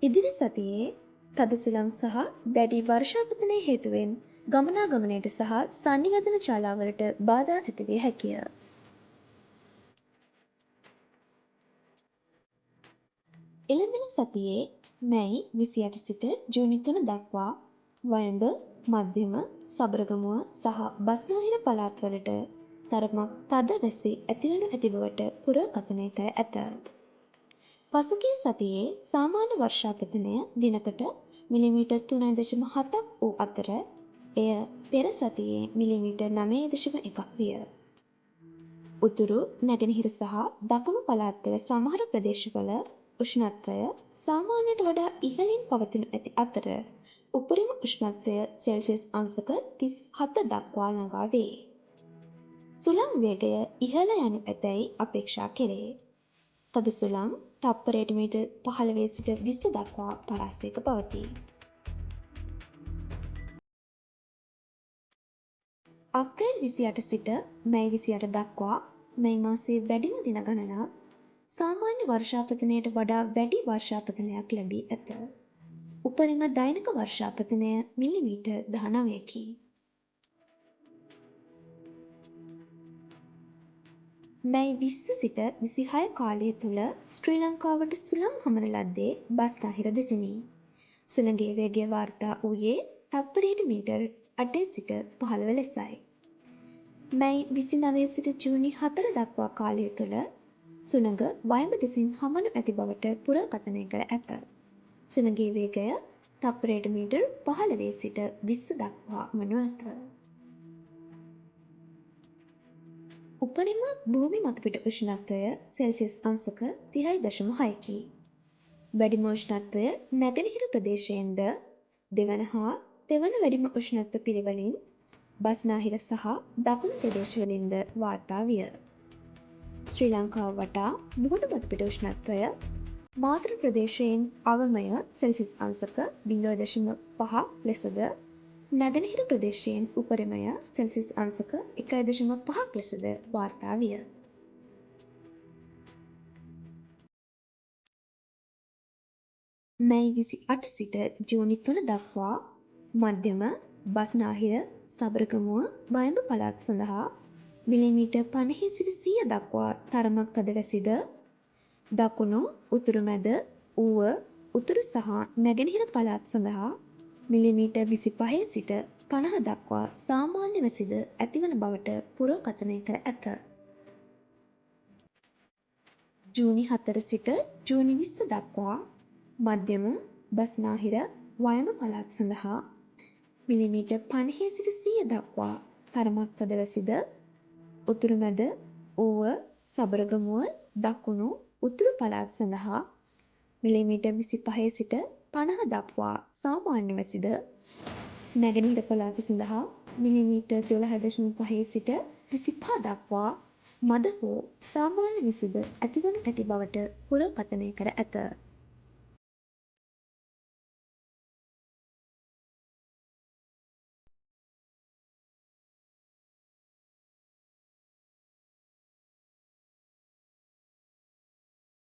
ඉදිරි සතියේ තද සුළං සහ දැඩි වර්ෂාපතනය හේතුවෙන් ගමනාගමනයට සහ සංනිවේදන ජාලාවලට බාධා ඇතිවිය හැකිය. එළඹෙන සතියේ මැයි 28 සිට ජූනි 3 දක්වා වයඹ, මධ්‍යම, සබරගමුව සහ බස්නාහිර පළාත්වලට තරමක් තද වැසි ඇතිවනු ඇති බවට පුරකථනය කර ඇත. පසුගිය සතියේ සාමාන්‍ය වර්ෂාපතනය දිනකට මිලිමීටර් 3.7ක් වූ අතර එය පෙර සතියේ මිලිමීටර් 9.1ක් විය. උතුරු, නැගෙනහිර සහ දකුණු පළාත්වල සමහර ප්‍රදේශවල උෂ්ණත්වය සාමාන්‍යයට වඩා ඉහළින් පවතිනු ඇති අතර උපරිම උෂ්ණත්වය සෙල්සියස් අංශක 37 දක්වා ළඟා වේ. සුළං වේගය ඉහළ යනු ඇතැයි අපේක්ෂා කෙරේ. තද සුළං තප්පරයට මීටර් 15 සිට 20 දක්වා පරාසයක පවතී. අප්‍රේල් 28 සිට මැයි 28 දක්වා මේ මාසයේ වැඩිම දින ගණනක් සාමාන්‍ය වර්ෂාපතනයට වඩා වැඩි වර්ෂාපතනයක් ලැබී ඇත. උපරිම දෛනික වර්ෂාපතනය මිලිමීටර් 19කි. මැයි 20 සිට 26 කාලය තුළ ශ්‍රී ලංකාවට සුළං හමන ලද්දේ බස්නාහිර දෙසිනි. සුළඟේ වේගය වාර්තා වූයේ තප්පරයට මීටර් 8 සිට 15 ලෙසයි. මැයි 29 සිට ජූනි 4 දක්වා කාලය තුළ සුළඟ වයඹ දෙසින් හමනු ඇති බවට පුරකථනය කර ඇත. සුළඟේ වේගය තප්පරයට මීටර් 15 සිට 20 දක්වා වනු ඇත. උපරිම භූමි මතුපිට උෂ්ණත්වය සෙල්සියස් අංශක 30.6කි. වැඩිම උෂ්ණත්වය නැගෙනහිර ප්‍රදේශයෙන්ද දෙවන හා තෙවන වැඩිම උෂ්ණත්ව පිරිවලින් බස්නාහිර සහ දකුණු ප්‍රදේශවලින්ද වාර්තා විය. ශ්‍රී ලංකාව වටා මුහුදු මතුපිට උෂ්ණත්වය මාතර ප්‍රදේශයෙන් අවමය සෙල්සියස් අංශක 0.5 ලෙසද නැගෙනහිර ප්‍රදේශයෙන් උපරිමය සෙල්සියස් අංශක 1.5ක් ලෙසද වාර්තා විය. මැයි 28 සිට ජූනි 3 දක්වා මධ්‍යම, බස්නාහිර, සබරගමුව, වයඹ පළාත් සඳහා මිලිමීටර් 50 සිට 100 දක්වා තරමක් තද වැසිද දකුණු, උතුරු මැද, ඌව, උතුරු සහ නැගෙනහිර පළාත් සඳහා මිලිමීටර් 25 සිට 50 දක්වා සාමාන්‍ය වැසිද ඇතිවන බවට පුරකථනය කර ඇත. ජූනි 4 සිට ජූනි 20 දක්වා මධ්‍යම, බස්නාහිර, වයඹ පළාත් සඳහා මිලිමීටර් 50 සිට 100 දක්වා තරමක් තද වැසිද උතුරු මැද, ඌව, සබරගමුව, දකුණු, උතුරු පළාත් සඳහා මිලිමීටර් 25 සිට 50 දක්වා සාමාන්‍ය වැසිද නැගෙනහිර පළාත සඳහා මිලිමීටර් 12.5 සිට 25 දක්වා මද හෝ සාමාන්‍ය වැසිද ඇතිවනු ඇති බවට පුරකථනය කර ඇත.